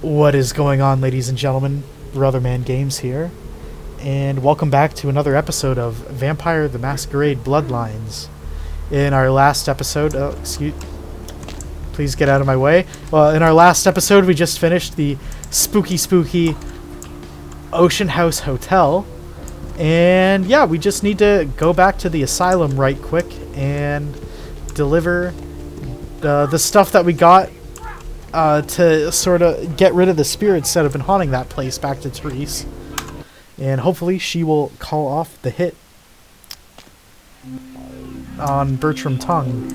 What is going on, ladies and gentlemen? Brotherman Games here, and welcome back to another episode of Vampire the Masquerade Bloodlines. In our last episode, please get out of my way. Well, in our last episode, we just finished the spooky Ocean House Hotel, and yeah, we just need to go back to the asylum right quick and deliver the stuff that we got to sort of get rid of the spirits that have been haunting that place back to Therese. And hopefully she will call off the hit on Bertram Tung.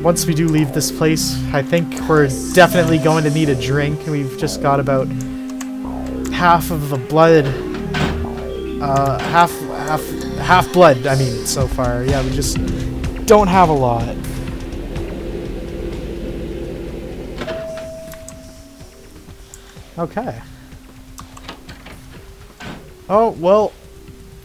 Once we do leave this place, I think we're definitely going to need a drink. We've just got about half of the blood, half blood, I mean, so far. Yeah, we just don't have a lot. Okay. Oh, well,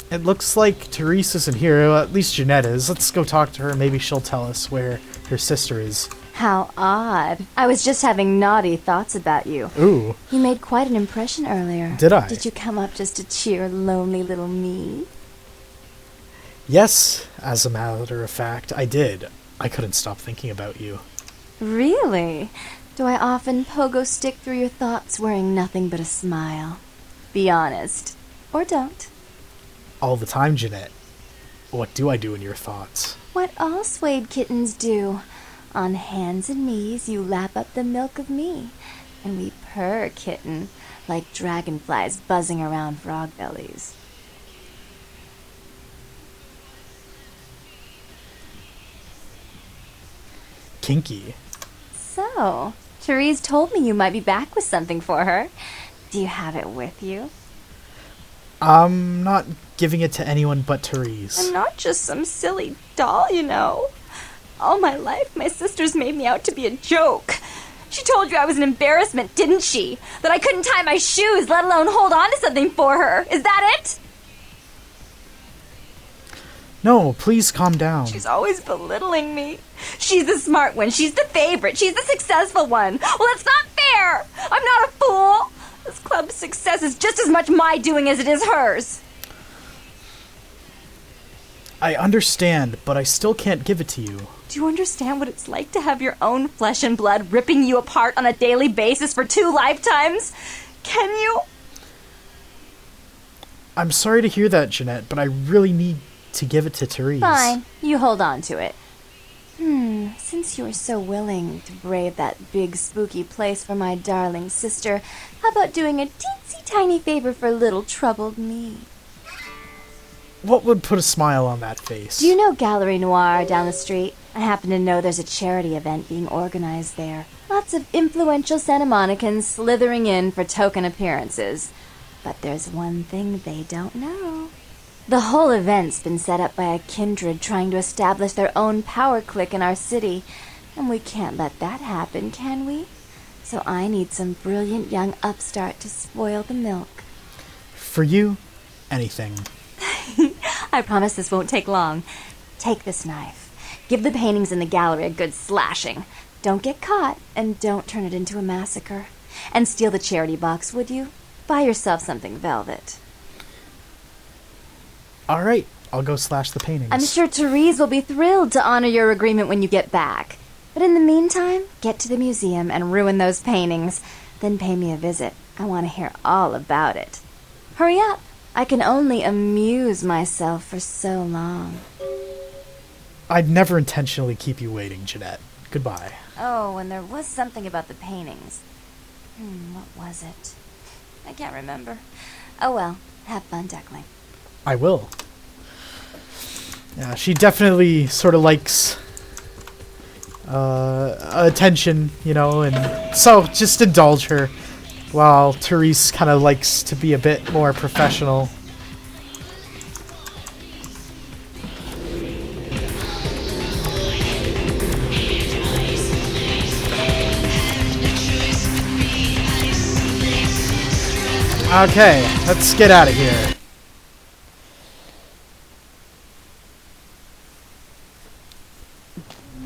it looks like Therese isn't here. Well, at least Jeanette is. Let's go talk to her. Maybe she'll tell us where her sister is. How odd. I was just having naughty thoughts about you. Ooh. You made quite an impression earlier. Did I? Did you come up just to cheer lonely little me? Yes, as a matter of fact, I did. I couldn't stop thinking about you. Really? Do I often pogo stick through your thoughts wearing nothing but a smile? Be honest. Or don't. All the time, Jeanette. What do I do in your thoughts? What all swayed kittens do. On hands and knees you lap up the milk of me. And we purr, kitten, like dragonflies buzzing around frog bellies. Kinky. So, Therese told me you might be back with something for her. Do you have it with you? I'm not giving it to anyone but Therese. I'm not just some silly doll, you know. All my life, my sisters made me out to be a joke. She told you I was an embarrassment, didn't she? That I couldn't tie my shoes, let alone hold on to something for her. Is that it? No, please calm down. She's always belittling me. She's the smart one. She's the favorite. She's the successful one. Well, it's not fair. I'm not a fool. This club's success is just as much my doing as it is hers. I understand, but I still can't give it to you. Do you understand what it's like to have your own flesh and blood ripping you apart on a daily basis for 2 lifetimes? Can you? I'm sorry to hear that, Jeanette, but I really need to give it to Therese. Fine. You hold on to it. Since you were so willing to brave that big spooky place for my darling sister, how about doing a teensy tiny favor for little troubled me? What would put a smile on that face? Do you know Gallery Noir down the street? I happen to know there's a charity event being organized there. Lots of influential Santa Monicans slithering in for token appearances. But there's one thing they don't know. The whole event's been set up by a kindred trying to establish their own power clique in our city, and we can't let that happen, can we? So I need some brilliant young upstart to spoil the milk. For you, anything. I promise this won't take long. Take this knife. Give the paintings in the gallery a good slashing. Don't get caught, and don't turn it into a massacre. And steal the charity box, would you? Buy yourself something velvet. All right, I'll go slash the paintings. I'm sure Therese will be thrilled to honor your agreement when you get back. But in the meantime, get to the museum and ruin those paintings. Then pay me a visit. I want to hear all about it. Hurry up. I can only amuse myself for so long. I'd never intentionally keep you waiting, Jeanette. Goodbye. Oh, and there was something about the paintings. What was it? I can't remember. Oh well, have fun, Duckling. I will. Yeah, she definitely sort of likes attention, you know, and so just indulge her, while Therese kind of likes to be a bit more professional. Okay, let's get out of here.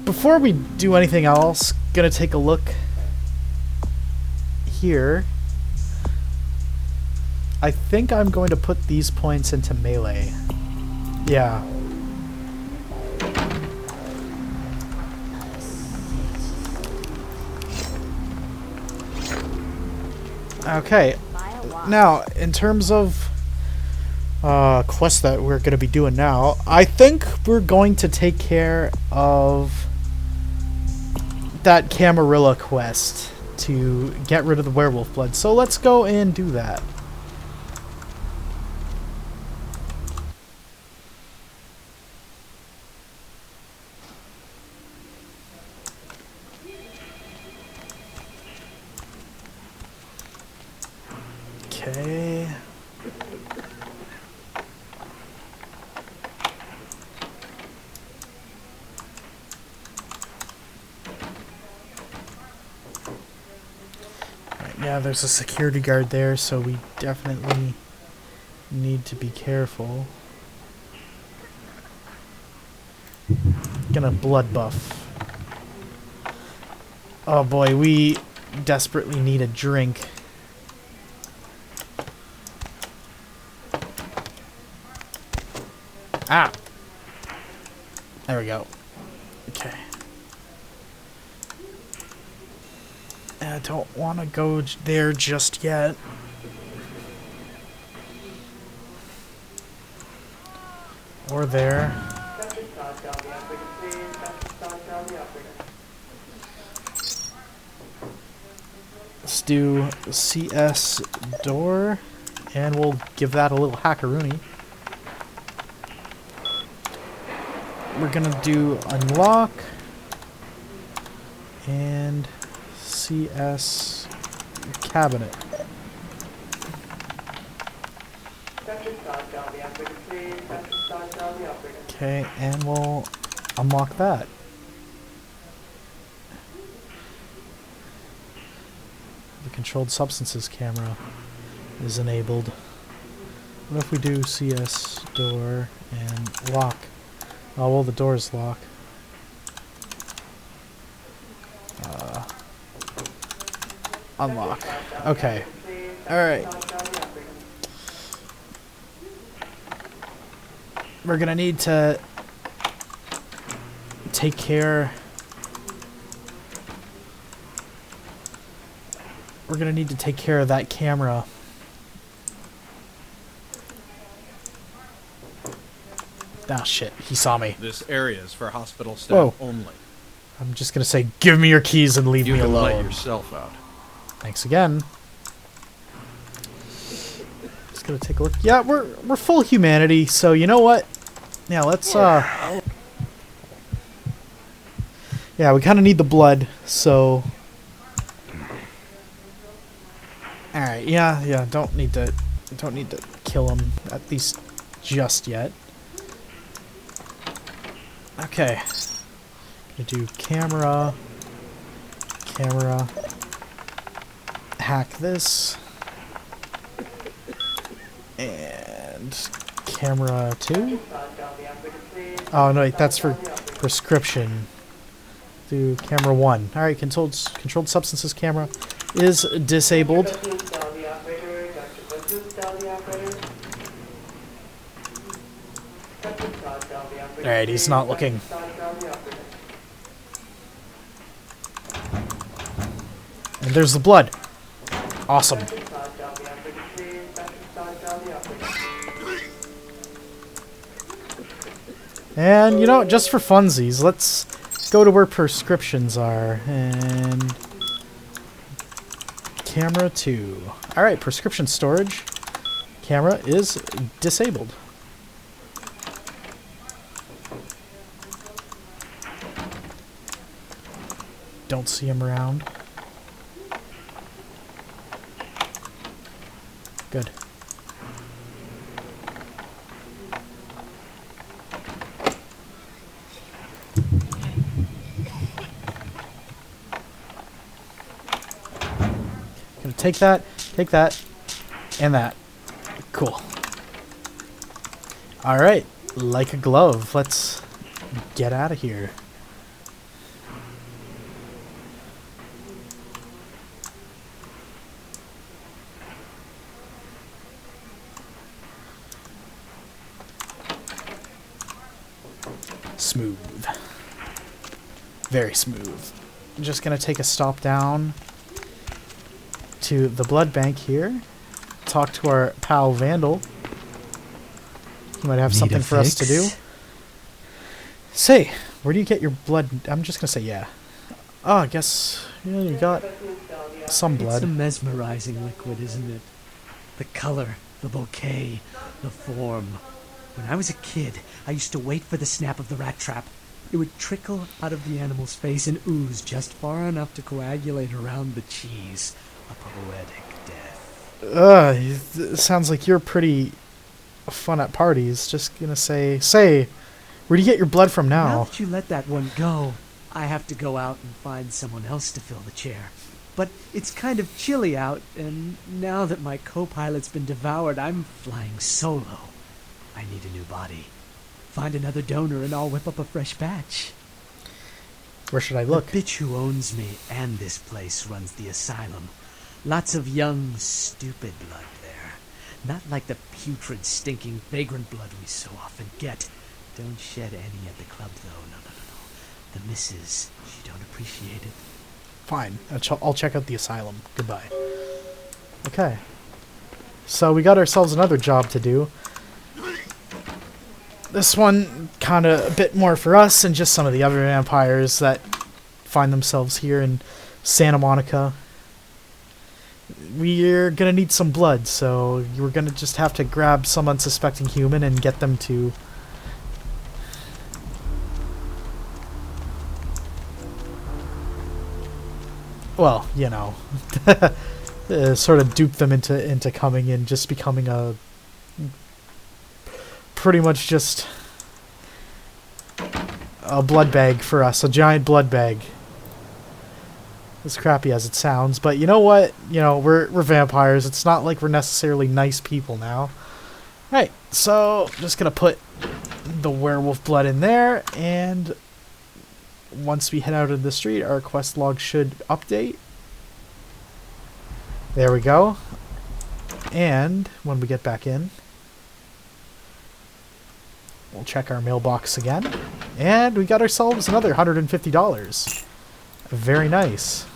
Before we do anything else, gonna take a look here. I think I'm going to put these points into melee. Yeah. Okay. Now, in terms of quests that we're going to be doing now, I think we're going to take care of that Camarilla quest to get rid of the werewolf blood. So let's go and do that. Okay. Yeah, there's a security guard there, so we definitely need to be careful. Gonna blood buff. Oh boy, we desperately need a drink. Ah! There we go. Okay. I don't want to go there just yet. Or there. Let's do CS door, and we'll give that a little hackaroony. We're gonna do unlock and CS cabinet. Okay, and we'll unlock that. The controlled substances camera is enabled. What if we do CS door and lock? Oh, well, the door's locked. Unlock. Okay. Alright. We're gonna need to take care... We're gonna need to take care of that camera. Ah, shit. He saw me. This area is for hospital staff only. I'm just gonna say, give me your keys and leave me alone. You can let yourself out. Thanks again. Just gonna take a look. Yeah, we're full humanity, so you know what? Yeah, let's yeah, we kind of need the blood, so alright, yeah, don't need to kill him, at least just yet. Okay. Gonna do camera, hack this, and camera 2. Oh no, wait, that's for prescription. Do camera 1. All right, controlled substances camera is disabled. All right, he's not looking. And there's the blood. Awesome. And, you know, just for funsies, let's go to where prescriptions are. And... camera 2. Alright, prescription storage. Camera is disabled. Don't see him around. Good. Gonna take that, and that. Cool. Alright, like a glove. Let's get out of here. Smooth. Very smooth. I'm just gonna take a stop down to the blood bank here. Talk to our pal Vandal. He might have Need something a for us to do. fix? Say, where do you get your blood? I'm just gonna say yeah. Oh, I guess yeah, you got some It's blood. a mesmerizing liquid, isn't it? The color, the bouquet, the form. When I was a kid, I used to wait for the snap of the rat trap. It would trickle out of the animal's face and ooze just far enough to coagulate around the cheese. A poetic death. It sounds like you're pretty fun at parties. Just gonna say, where do you get your blood from Now now? that you let that one go, I have to go out and find someone else to fill the chair. But it's kind of chilly out, and now that my co-pilot's been devoured, I'm flying solo. I need a new body. Find another donor and I'll whip up a fresh batch. Where should I look? The bitch who owns me and this place runs the asylum. Lots of young, stupid blood there. Not like the putrid, stinking, vagrant blood we so often get. Don't shed any at the club, though. No. The missus, she don't appreciate it. Fine. I'll check out the asylum. Goodbye. Okay. So we got ourselves another job to do. This one kind of a bit more for us and just some of the other vampires that find themselves here in Santa Monica. We're gonna need some blood, so we're gonna just have to grab some unsuspecting human and get them to... Well, you know, sort of dupe them into coming in, just becoming a... pretty much just a blood bag for us, a giant blood bag. As crappy as it sounds, but you know what? You know, we're vampires. It's not like we're necessarily nice people now. Right, so just gonna put the werewolf blood in there, and once we head out of the street, our quest log should update. There we go. And when we get back in, we'll check our mailbox again. And we got ourselves another $150. Very nice.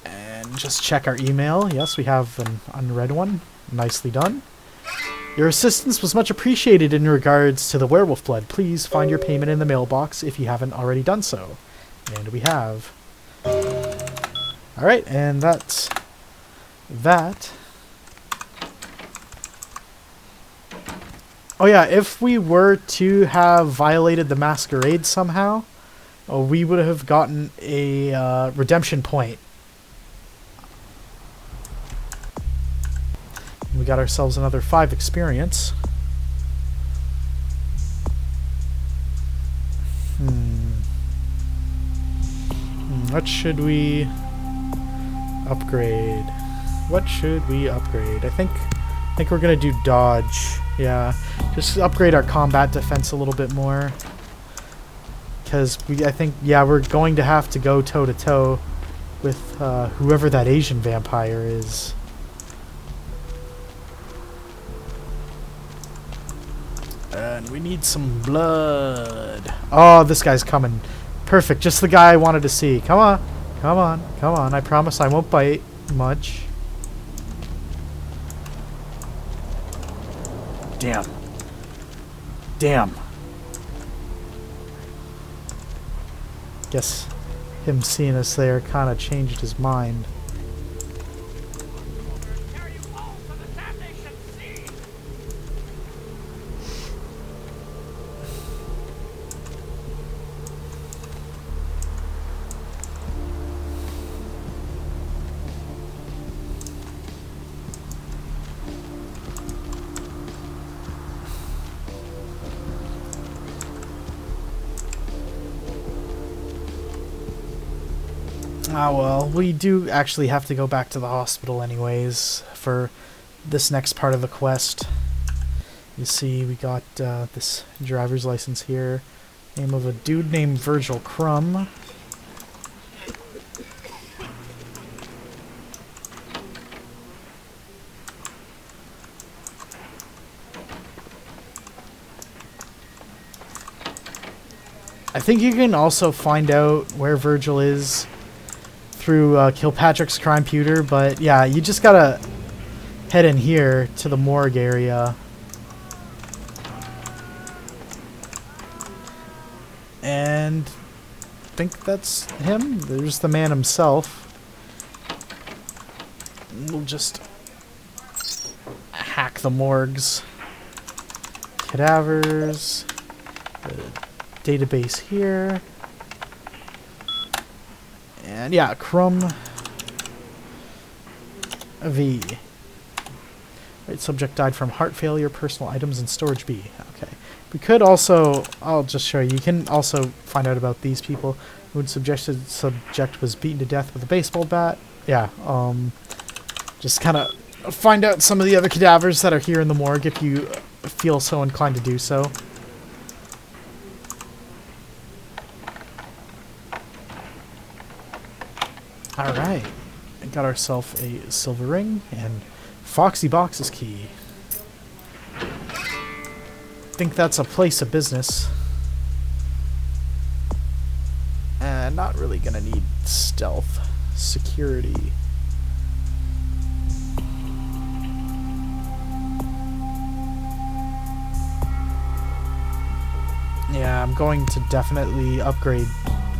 And just check our email. Yes, we have an unread one. Nicely done. Your assistance was much appreciated in regards to the werewolf blood. Please find your payment in the mailbox if you haven't already done so. And we have. Alright, and that's that. Oh yeah, if we were to have violated the Masquerade somehow, we would have gotten a redemption point. We got ourselves another 5 experience. What should we upgrade? What should we upgrade? I think we're gonna do dodge. Yeah, just upgrade our combat defense a little bit more. Because I think we're going to have to go toe to toe with whoever that Asian vampire is. And we need some blood. Oh, this guy's coming. Perfect. Just the guy I wanted to see. Come on. Come on. Come on. I promise I won't bite much. Damn. Damn. Guess him seeing us there kind of changed his mind. Ah, well, we do actually have to go back to the hospital anyways for this next part of the quest. You see, we got this driver's license here. Name of a dude named Virgil Crumb. I think you can also find out where Virgil is through Kilpatrick's crime pewter, but yeah, you just gotta head in here to the morgue area. And I think that's him. There's the man himself. We'll just hack the morgues. Cadavers. The database here. And yeah, Crumb V. Right, subject died from heart failure, personal items, and storage B. Okay. We could also, I'll just show you, you can also find out about these people. Who subject was beaten to death with a baseball bat. Yeah, just kind of find out some of the other cadavers that are here in the morgue if you feel so inclined to do so. Alright, got ourselves a silver ring and Foxy Box's key. Think that's a place of business. And not really gonna need stealth. Security. Yeah, I'm going to definitely upgrade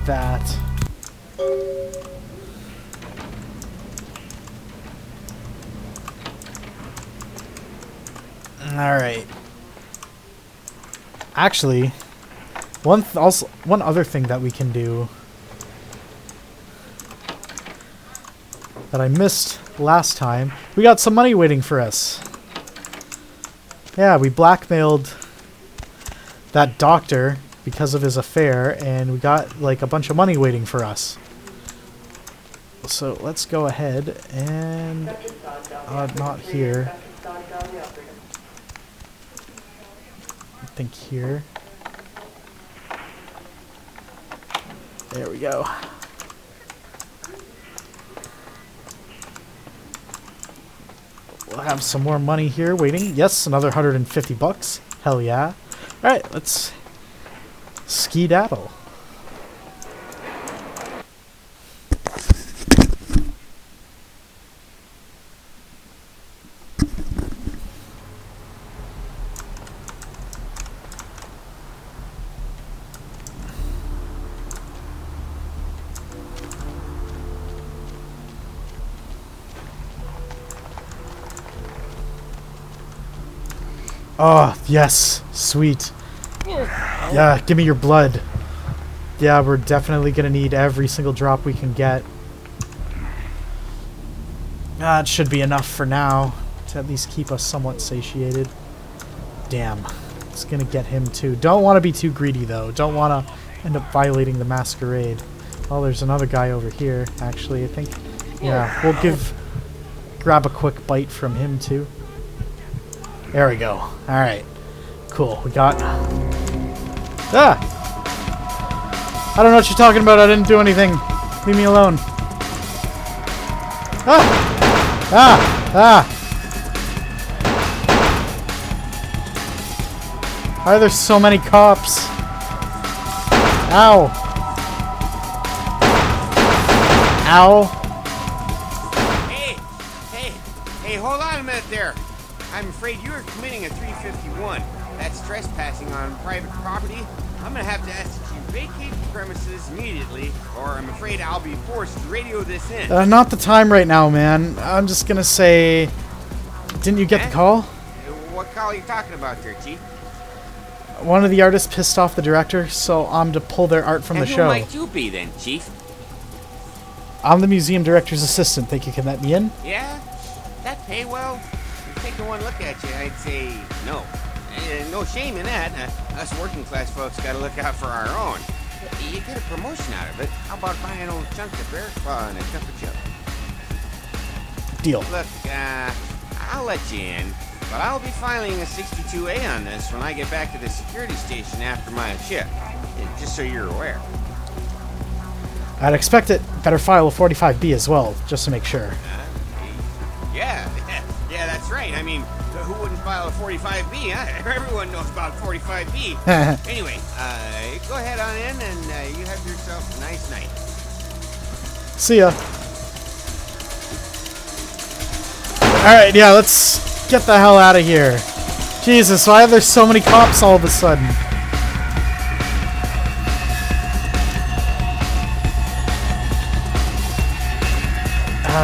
that. Alright. Actually, one other thing that we can do that I missed last time, we got some money waiting for us. Yeah, we blackmailed that doctor because of his affair, and we got like a bunch of money waiting for us. So let's go ahead and not here. I think here. There we go. We'll have some more money here waiting. Yes, another 150 bucks. Hell yeah. Alright, let's skedaddle. Oh, yes. Sweet. Yeah, give me your blood. Yeah, we're definitely gonna need every single drop we can get. It should be enough for now to at least keep us somewhat satiated. Damn. It's gonna get him too. Don't want to be too greedy though. Don't want to end up violating the Masquerade. Oh, there's another guy over here, actually, I think. Yeah, we'll grab a quick bite from him too. There we go. Alright. Cool. We got... Ah! I don't know what you're talking about. I didn't do anything. Leave me alone. Ah! Ah! Ah! Why are there so many cops? Ow! Ow! Hey, hold on a minute there. I'm afraid you are committing a 351. That's trespassing on private property. I'm gonna have to ask that you vacate the premises immediately, or I'm afraid I'll be forced to radio this in. Not the time right now, man. I'm just gonna say... Didn't you get the call? What call are you talking about there, Chief? One of the artists pissed off the director, so I'm to pull their art from the show. And who might you be then, Chief? I'm the museum director's assistant. Think you can let me in? Yeah? That pay well? Taking one look at you, I'd say no. No shame in that. Us working class folks gotta look out for our own. You get a promotion out of it. How about buying an old chunk of bear claw and a cup of chip? Deal. Look, I'll let you in, but I'll be filing a 62A on this when I get back to the security station after my shift. Just so you're aware. I'd expect it. Better file a 45B as well, just to make sure. Yeah, that's right. I mean, Who wouldn't file a 45B, huh? Everyone knows about 45B. Anyway, go ahead on in and you have yourself a nice night. See ya. Alright, yeah, let's get the hell out of here. Jesus, why are there so many cops all of a sudden?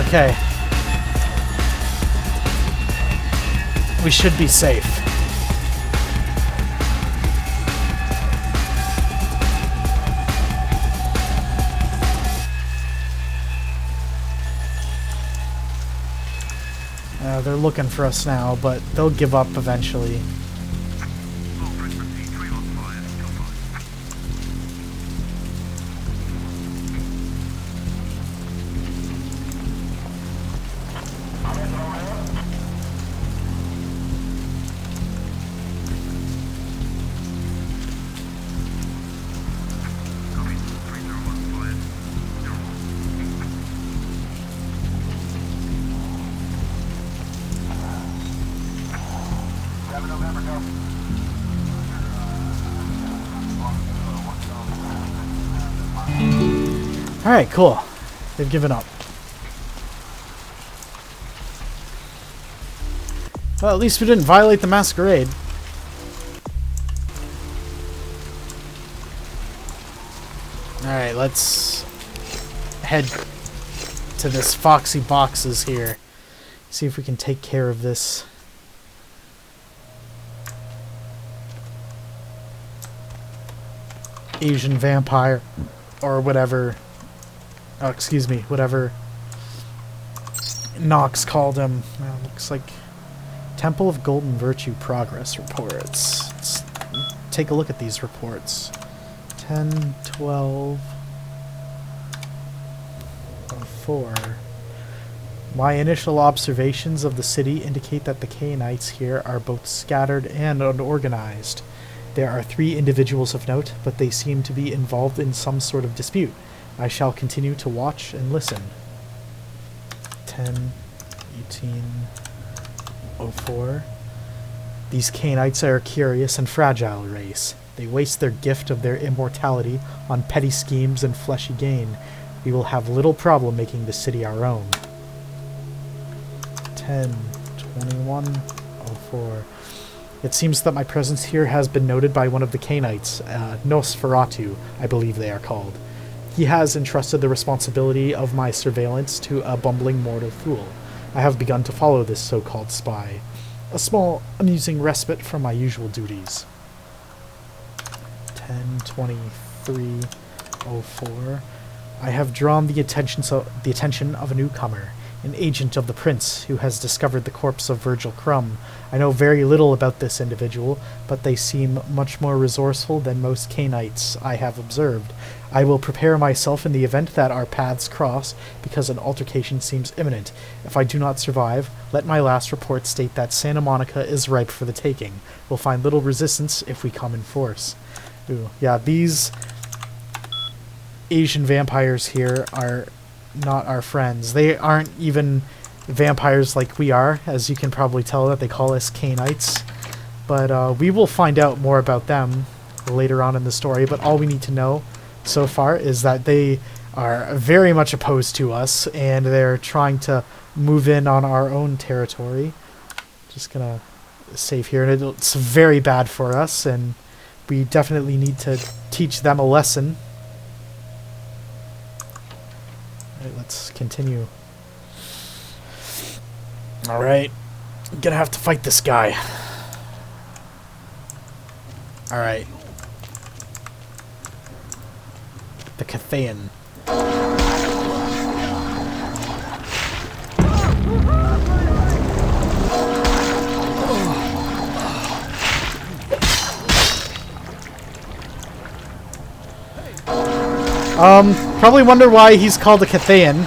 Okay. We should be safe. They're looking for us now, but they'll give up eventually. Alright, cool. They've given up. Well, at least we didn't violate the Masquerade. Alright, let's head to this Foxy Boxes here. See if we can take care of this. Asian vampire. Or whatever. Oh, excuse me. Whatever Knox called him. Looks like Temple of Golden Virtue Progress Reports. Let's take a look at these reports. 10, 12, 4. My initial observations of the city indicate that the Cainites here are both scattered and unorganized. There are 3 individuals of note, but they seem to be involved in some sort of dispute. I shall continue to watch and listen. 10, 18, 04. These Cainites are a curious and fragile race. They waste their gift of their immortality on petty schemes and fleshy gain. We will have little problem making the city our own. 10, 21, 04. It seems that my presence here has been noted by one of the Cainites, Nosferatu, I believe they are called. He has entrusted the responsibility of my surveillance to a bumbling mortal fool. I have begun to follow this so-called spy. A small, amusing respite from my usual duties. 10, 23, 04. I have drawn the attention of a newcomer, an agent of the prince who has discovered the corpse of Virgil Crumb. I know very little about this individual, but they seem much more resourceful than most Cainites I have observed. I will prepare myself in the event that our paths cross, because an altercation seems imminent. If I do not survive, let my last report state that Santa Monica is ripe for the taking. We'll find little resistance if we come in force. Ooh, yeah, these Asian vampires here are not our friends. They aren't even vampires like we are, as you can probably tell that they call us Cainites. But we will find out more about them later on in the story, but all we need to know so far is that they are very much opposed to us, and they're trying to move in on our own territory. Just gonna save here, and it's very bad for us, and we definitely need to teach them a lesson. Alright, let's continue. Alright. I'm gonna have to fight this guy. Alright. The Cathayan. Probably wonder why he's called a Cathayan.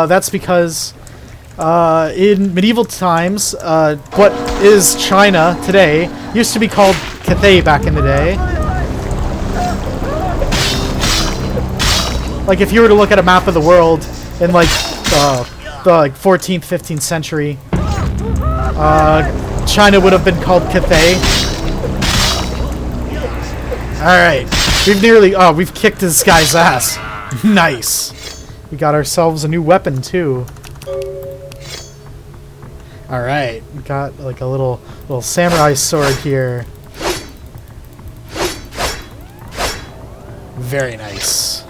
That's because in medieval times, what is China today used to be called Cathay back in the day. Like if you were to look at a map of the world in like the 14th, 15th century, China would have been called Cathay. Alright. We've kicked this guy's ass. Nice. We got ourselves a new weapon, too. Alright. We got, like, a little samurai sword here. Very nice.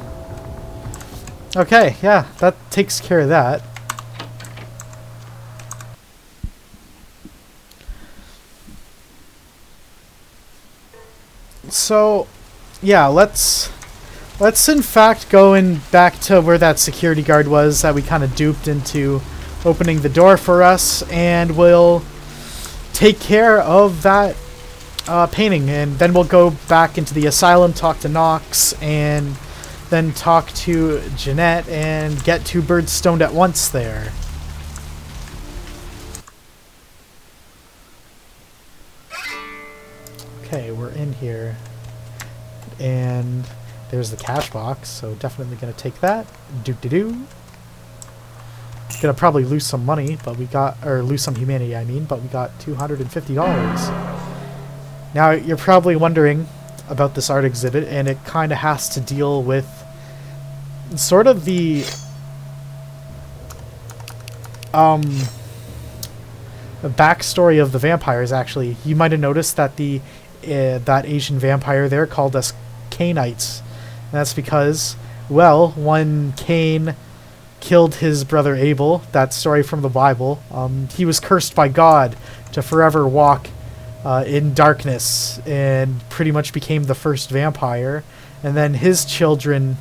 Okay, yeah, that takes care of that. So, yeah, let's in fact go back to where that security guard was that we kind of duped into opening the door for us, and we'll take care of that painting, and then we'll go back into the asylum, talk to Knox, and then talk to Jeanette, and get 2 birds stoned at once there. Okay, we're in here, and there's the cash box, so definitely gonna take that. Doo-doo-doo. Gonna probably lose some money, but lose some humanity, I mean, but we got $250. Now, you're probably wondering about this art exhibit, and it kind of has to deal with sort of the backstory of the vampires. Actually, you might have noticed that that Asian vampire there called us Cainites, and that's because, well, when Cain killed his brother Abel, that story from the Bible, he was cursed by God to forever walk in darkness, and pretty much became the first vampire. And then his children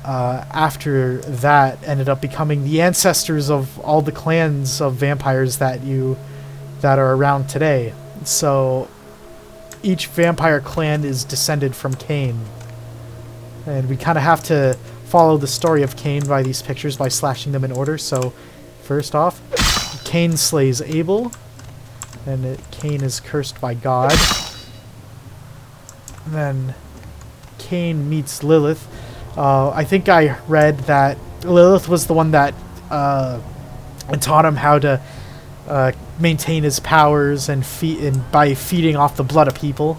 after that ended up becoming the ancestors of all the clans of vampires that are around today. So each vampire clan is descended from Cain, and we kind of have to follow the story of Cain by these pictures by slashing them in order. So first off, Cain slays Abel, and Cain is cursed by God. And then Cain meets Lilith. I think I read that Lilith was the one that taught him how to maintain his powers and by feeding off the blood of people.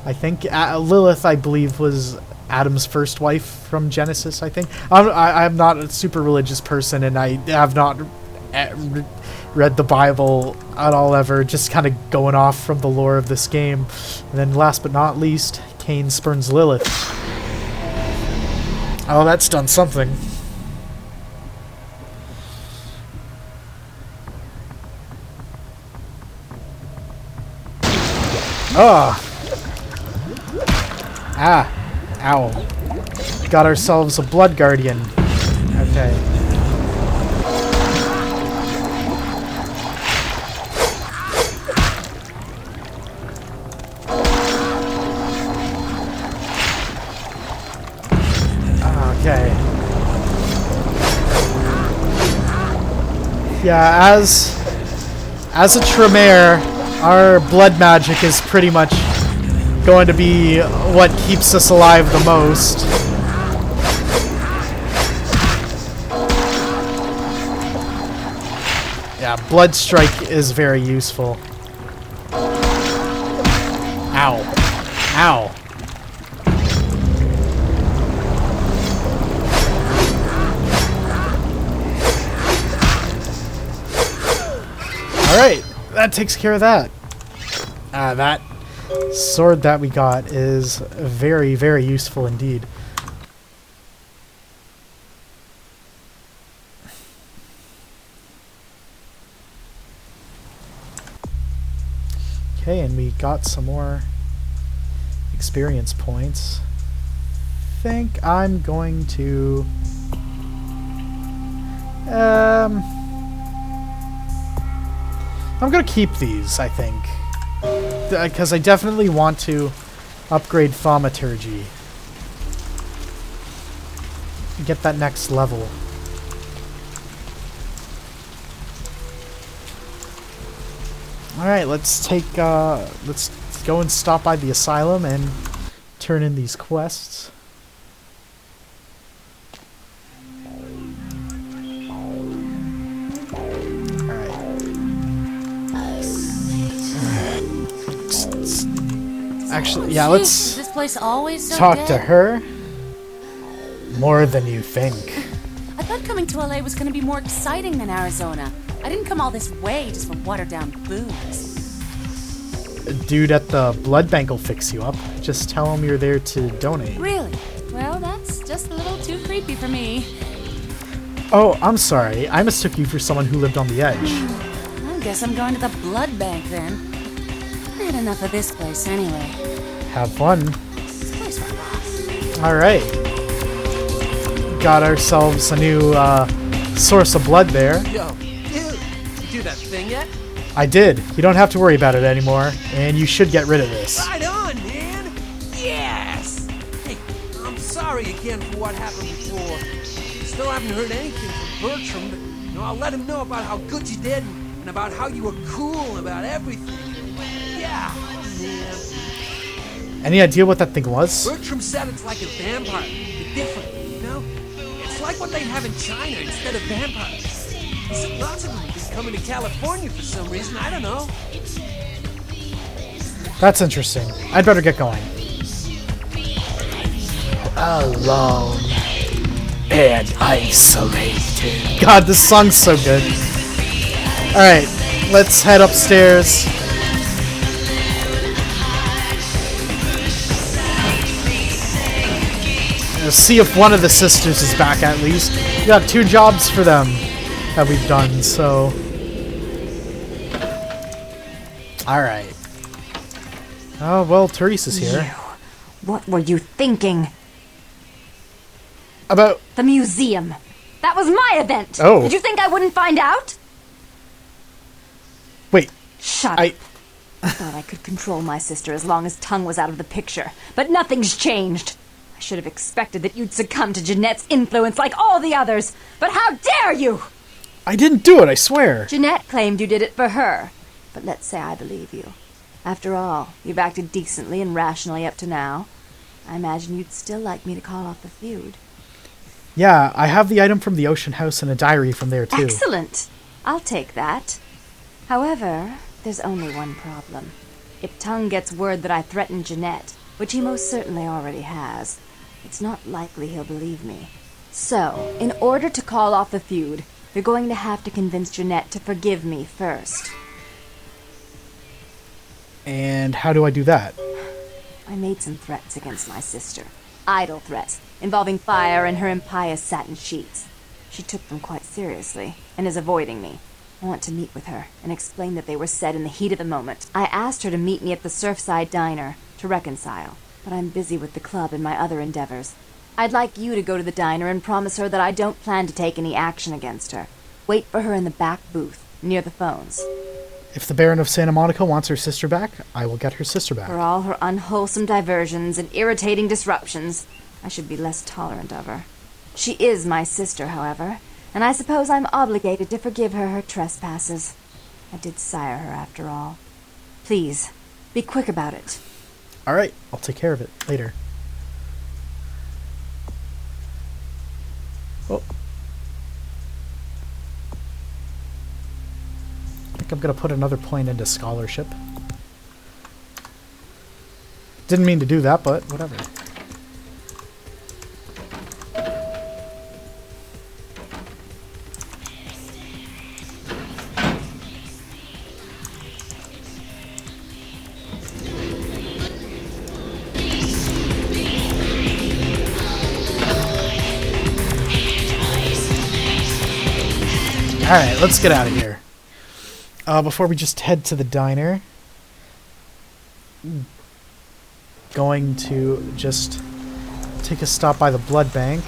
I think Lilith, I believe, was Adam's first wife from Genesis, I think. I'm not a super religious person, and I have not read the Bible at all ever, just kind of going off from the lore of this game. And then last but not least, Cain spurns Lilith. Oh, that's done something. Ah! Ow. Got ourselves a blood guardian. Okay. Okay. Yeah, as a Tremere, our blood magic is pretty much going to be what keeps us alive the most. Yeah, Blood Strike is very useful. Ow. Ow. Alright, that takes care of that. That sword that we got is very, very useful indeed. Okay, and we got some more experience points. I think I'm going to I'm gonna keep these, I think, because I definitely want to upgrade thaumaturgy. Get that next level. Alright, let's go and stop by the asylum and turn in these quests. Actually, yeah, Jeez, let's is this place always so talk dead? to her. More than you think. I thought coming to LA was going to be more exciting than Arizona. I didn't come all this way just for watered-down booze. A dude at the blood bank will fix you up. Just tell him you're there to donate. Really? Well, that's just a little too creepy for me. Oh, I'm sorry. I mistook you for someone who lived on the edge. I guess I'm going to the blood bank then. I had enough of this place anyway. Have fun. This place rocks. Alright. Got ourselves a new source of blood there. Yo, dude, you do that thing yet? I did. You don't have to worry about it anymore, and you should get rid of this. Right on, man! Yes! Hey, I'm sorry again for what happened before. Still haven't heard anything from Bertram, but I'll let him know about how good you did and about how you were cool about everything. Yeah, man. Any idea what that thing was? Bertram said it's like a vampire, but different, you know? It's like what they have in China instead of vampires. He said lots of them have been coming to California for some reason, I don't know. That's interesting. I'd better get going. Alone and isolated. God, this song's so good. Alright, let's head upstairs. See if one of the sisters is back at least. We got 2 jobs for them that we've done, so... Alright. Oh, well, Therese is here. What were you thinking? About... The museum. That was my event. Oh. Did you think I wouldn't find out? Wait, Shut up. I thought I could control my sister as long as Tung was out of the picture. But nothing's changed. I should have expected that you'd succumb to Jeanette's influence like all the others. But how dare you! I didn't do it, I swear. Jeanette claimed you did it for her. But let's say I believe you. After all, you've acted decently and rationally up to now. I imagine you'd still like me to call off the feud. Yeah, I have the item from the Ocean House and a diary from there, too. Excellent! I'll take that. However, there's only one problem. If Tung gets word that I threatened Jeanette, which he most certainly already has, it's not likely he'll believe me. So, in order to call off the feud, you're going to have to convince Jeanette to forgive me first. And how do I do that? I made some threats against my sister. Idle threats, involving fire and her impious satin sheets. She took them quite seriously, and is avoiding me. I want to meet with her, and explain that they were said in the heat of the moment. I asked her to meet me at the Surfside Diner, to reconcile, but I'm busy with the club and my other endeavors. I'd like you to go to the diner and promise her that I don't plan to take any action against her. Wait for her in the back booth, near the phones. If the Baron of Santa Monica wants her sister back, I will get her sister back. For all her unwholesome diversions and irritating disruptions, I should be less tolerant of her. She is my sister, however, and I suppose I'm obligated to forgive her her trespasses. I did sire her, after all. Please, be quick about it. Alright, I'll take care of it later. Oh. I think I'm gonna put another point into scholarship. Didn't mean to do that, but whatever. Alright, let's get out of here. Before we just head to the diner, going to just take a stop by the blood bank.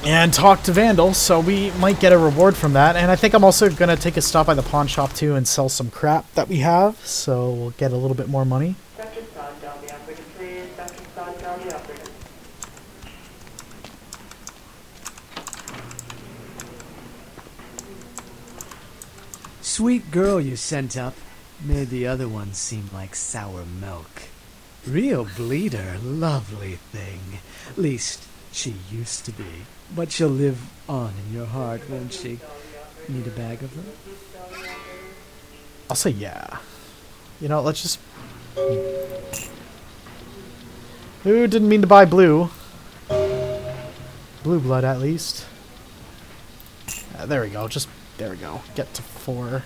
And talk to Vandal, so we might get a reward from that. And I think I'm also going to take a stop by the pawn shop too and sell some crap that we have, so we'll get a little bit more money. Sweet girl you sent up made the other ones seem like sour milk. Real bleeder, lovely thing. Least, She used to be. But she'll live on in your heart, won't she? Need a bag of them? I'll say yeah. You know, let's just... Ooh, didn't mean to buy blue. Blue blood, at least. There we go. Just... There we go. Get to 4.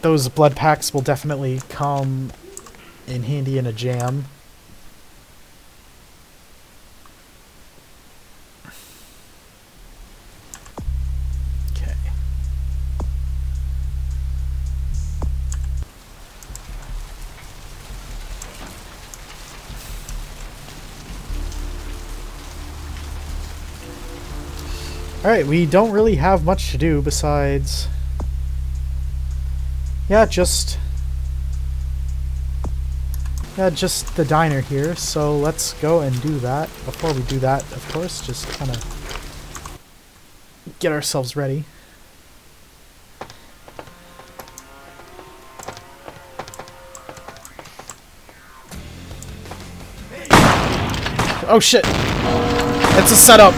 Those blood packs will definitely come in handy in a jam. Okay. Alright, we don't really have much to do besides... Yeah, just the diner here, so let's go and do that. Before we do that, of course, just kind of get ourselves ready. Oh shit! It's a setup!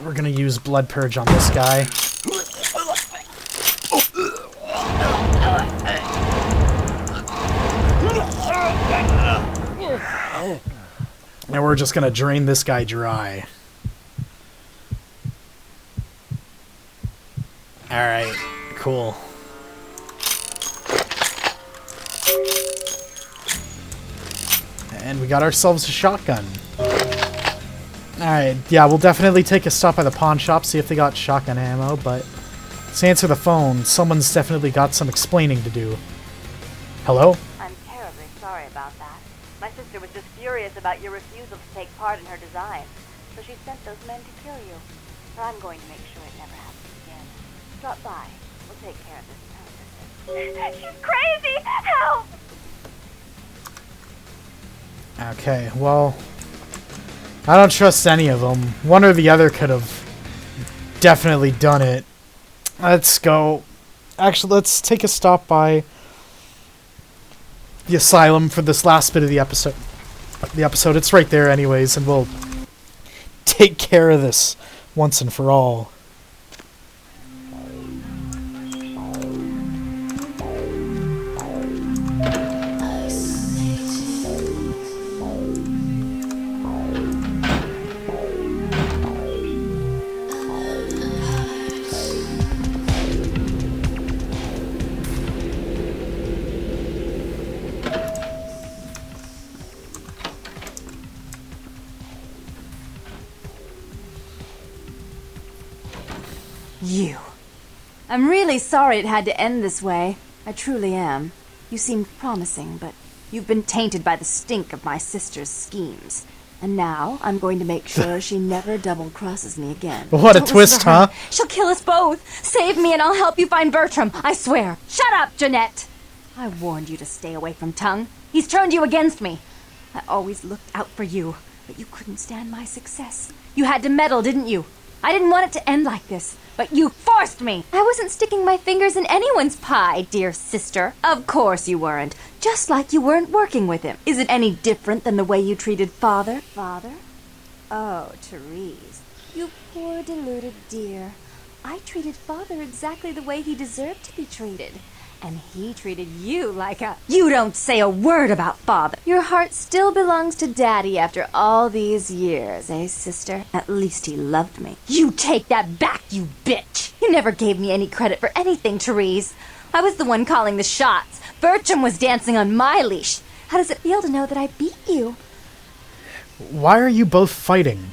We're gonna use Blood Purge on this guy. And we're just gonna drain this guy dry. Alright, cool. And we got ourselves a shotgun. Alright, yeah, we'll definitely take a stop by the pawn shop, see if they got shotgun ammo, but to answer the phone, someone's definitely got some explaining to do. Hello? I'm terribly sorry about that. My sister was just furious about your refusal to take part in her design, so she sent those men to kill you. But I'm going to make sure it never happens again. Drop by. We'll take care of this. She's crazy! Help! Okay, well... I don't trust any of them. One or the other could have definitely done it. Let's go. Actually, let's take a stop by the asylum for this last bit of the episode. It's right there anyways, and we'll take care of this once and for all. You. I'm really sorry it had to end this way. I truly am. You seemed promising, but you've been tainted by the stink of my sister's schemes. And now I'm going to make sure she never double-crosses me again. What a Don't twist, listen to her. huh? She'll kill us both. Save me and I'll help you find Bertram. I swear. Shut up, Jeanette. I warned you to stay away from Tung. He's turned you against me. I always looked out for you, but you couldn't stand my success. You had to meddle, didn't you? I didn't want it to end like this, but you forced me. I wasn't sticking my fingers in anyone's pie, dear sister. Of course you weren't. Just like you weren't working with him. Is it any different than the way you treated Father? Father? Oh, Therese. You poor deluded dear. I treated Father exactly the way he deserved to be treated. And he treated you like a... You don't say a word about Father. Your heart still belongs to Daddy after all these years, eh, sister? At least he loved me. You take that back, you bitch! You never gave me any credit for anything, Therese. I was the one calling the shots. Bertram was dancing on my leash. How does it feel to know that I beat you? Why are you both fighting?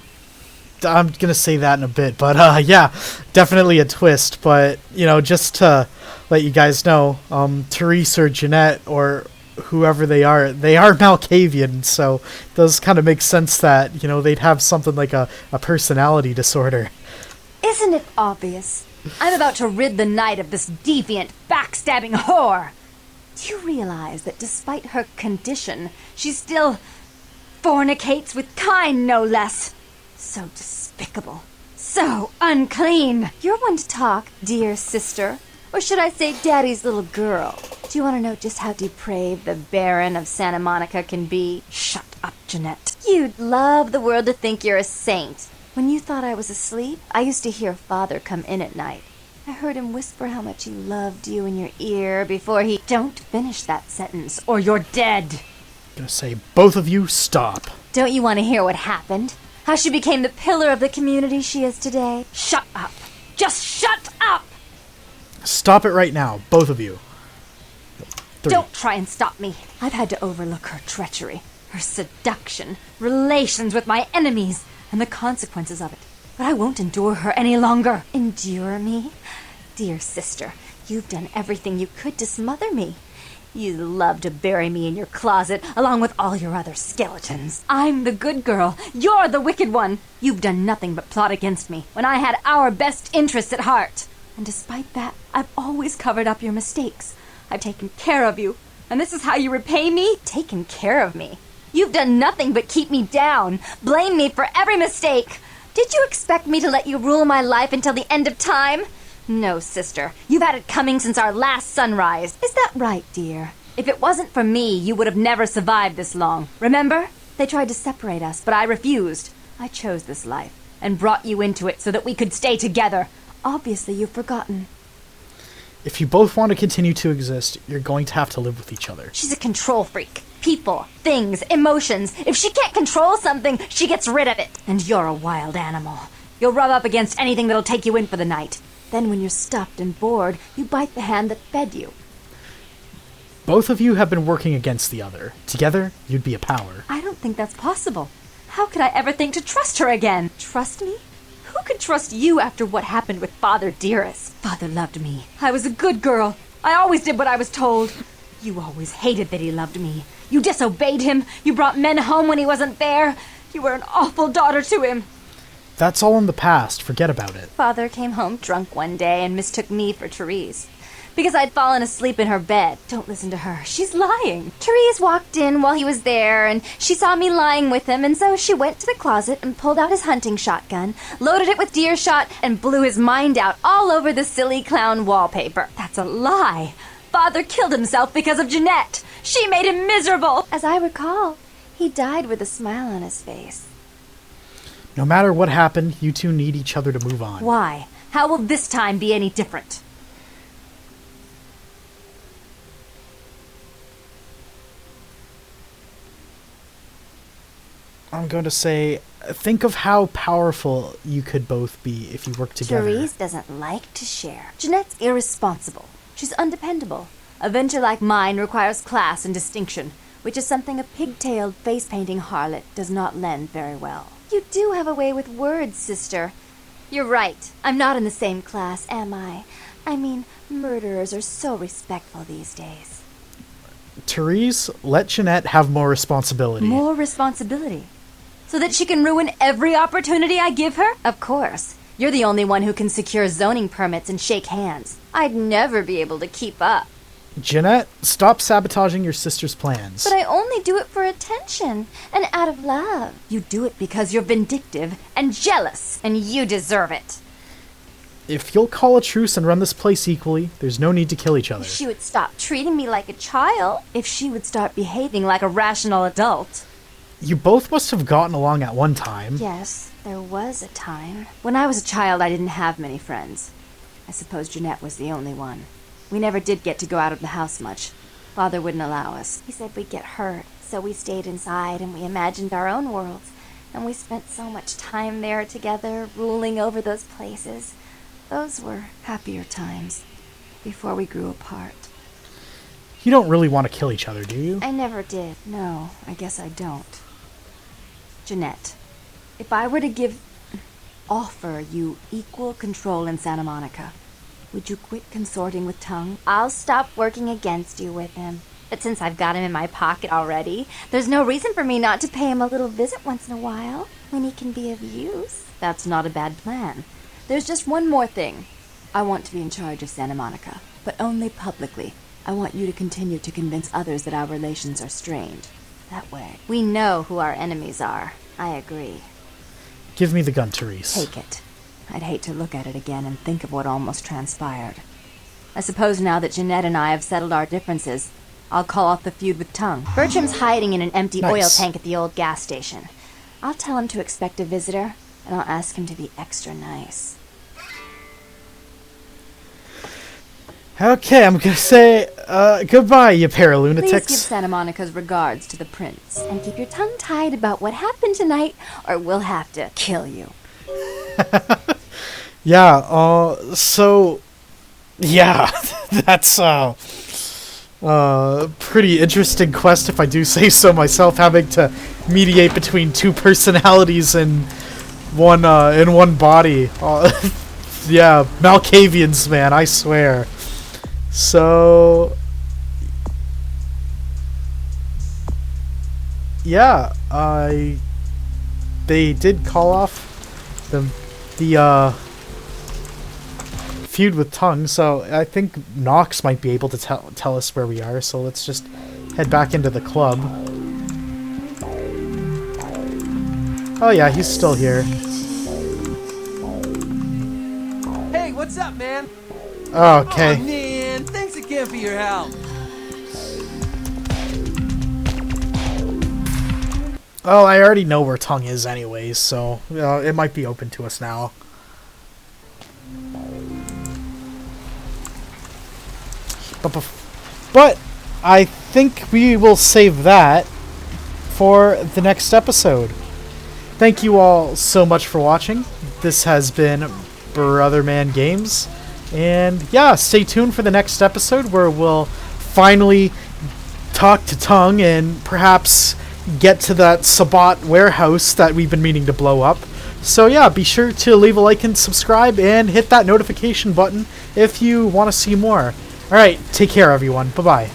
I'm gonna say that in a bit, but yeah, definitely a twist. But just to let you guys know, Therese or Jeanette or whoever they are Malkavian, so it does kind of make sense that they'd have something like a personality disorder. Isn't it obvious? I'm about to rid the night of this deviant, backstabbing whore. Do you realize that despite her condition, she still fornicates with kind, no less? So despicable. So unclean. You're one to talk, dear sister. Or should I say daddy's little girl? Do you want to know just how depraved the Baron of Santa Monica can be? Shut up, Jeanette. You'd love the world to think you're a saint. When you thought I was asleep, I used to hear Father come in at night. I heard him whisper how much he loved you in your ear before he... Don't finish that sentence, or you're dead. I'm gonna say, both of you, stop. Don't you want to hear what happened? How she became the pillar of the community she is today? Shut up. Just shut up! Stop it right now, both of you. 3. Don't try and stop me. I've had to overlook her treachery, her seduction, relations with my enemies, and the consequences of it. But I won't endure her any longer. Endure me? Dear sister, you've done everything you could to smother me. You love to bury me in your closet, along with all your other skeletons. I'm the good girl. You're the wicked one. You've done nothing but plot against me, when I had our best interests at heart. And despite that, I've always covered up your mistakes. I've taken care of you. And this is how you repay me? Taken care of me. You've done nothing but keep me down, blame me for every mistake. Did you expect me to let you rule my life until the end of time? No, sister. You've had it coming since our last sunrise. Is that right, dear? If it wasn't for me, you would have never survived this long. Remember? They tried to separate us, but I refused. I chose this life and brought you into it so that we could stay together. Obviously, you've forgotten. If you both want to continue to exist, you're going to have to live with each other. She's a control freak. People, things, emotions. If she can't control something, she gets rid of it. And you're a wild animal. You'll rub up against anything that'll take you in for the night. Then when you're stuffed and bored, you bite the hand that fed you. Both of you have been working against the other. Together, you'd be a power. I don't think that's possible. How could I ever think to trust her again? Trust me? Who could trust you after what happened with Father Dearest? Father loved me. I was a good girl. I always did what I was told. You always hated that he loved me. You disobeyed him. You brought men home when he wasn't there. You were an awful daughter to him. That's all in the past. Forget about it. Father came home drunk one day and mistook me for Therese. Because I'd fallen asleep in her bed. Don't listen to her. She's lying. Therese walked in while he was there, and she saw me lying with him, and so she went to the closet and pulled out his hunting shotgun, loaded it with deer shot, and blew his mind out all over the silly clown wallpaper. That's a lie. Father killed himself because of Jeanette. She made him miserable. As I recall, he died with a smile on his face. No matter what happened, you two need each other to move on. Why? How will this time be any different? I'm going to say, think of how powerful you could both be if you work together. Therese doesn't like to share. Jeanette's irresponsible. She's undependable. A venture like mine requires class and distinction, which is something a pigtailed face-painting harlot does not lend very well. You do have a way with words, sister. You're right. I'm not in the same class, am I? I mean, murderers are so respectful these days. Therese, let Jeanette have more responsibility. More responsibility? So that she can ruin every opportunity I give her? Of course. You're the only one who can secure zoning permits and shake hands. I'd never be able to keep up. Jeanette, stop sabotaging your sister's plans. But I only do it for attention and out of love. You do it because you're vindictive and jealous, and you deserve it. If you'll call a truce and run this place equally, there's no need to kill each other. If she would stop treating me like a child. If she would start behaving like a rational adult. You both must have gotten along at one time. Yes, there was a time. When I was a child, I didn't have many friends. I suppose Jeanette was the only one. We never did get to go out of the house much. Father wouldn't allow us. He said we'd get hurt, so we stayed inside and we imagined our own worlds. And we spent so much time there together, ruling over those places. Those were happier times, before we grew apart. You don't really want to kill each other, do you? I never did. No, I guess I don't. Jeanette, if I were to give... offer you equal control in Santa Monica. Would you quit consorting with Tung? I'll stop working against you with him. But since I've got him in my pocket already, there's no reason for me not to pay him a little visit once in a while, when he can be of use. That's not a bad plan. There's just one more thing. I want to be in charge of Santa Monica, but only publicly. I want you to continue to convince others that our relations are strained. That way, we know who our enemies are. I agree. Give me the gun, Therese. Take it. I'd hate to look at it again and think of what almost transpired. I suppose now that Jeanette and I have settled our differences, I'll call off the feud with Tung. Bertram's hiding in an empty oil tank at the old gas station. I'll tell him to expect a visitor, and I'll ask him to be extra nice. Okay, I'm gonna say goodbye, you pair of lunatics. Please give Santa Monica's regards to the prince, and keep your tongue tied about what happened tonight, or we'll have to kill you. Yeah, so... Yeah, that's, pretty interesting quest, if I do say so myself, having to mediate between two personalities in one body. Yeah, Malkavians, man, I swear. So... Yeah, they did call off the feud with Tung, so I think Nox might be able to tell us where we are, so let's just head back into the club. Oh yeah, he's still here. Hey, what's up, man? Oh, okay. Oh, man, thanks again for your help. Well, I already know where Tung is anyways, so it might be open to us now. But I think we will save that for the next episode. Thank you all so much for watching. This has been Brother Man Games. And yeah, stay tuned for the next episode where we'll finally talk to Tung and perhaps get to that Sabat warehouse that we've been meaning to blow up. So yeah, be sure to leave a like and subscribe and hit that notification button if you want to see more. Alright, take care everyone. Bye-bye.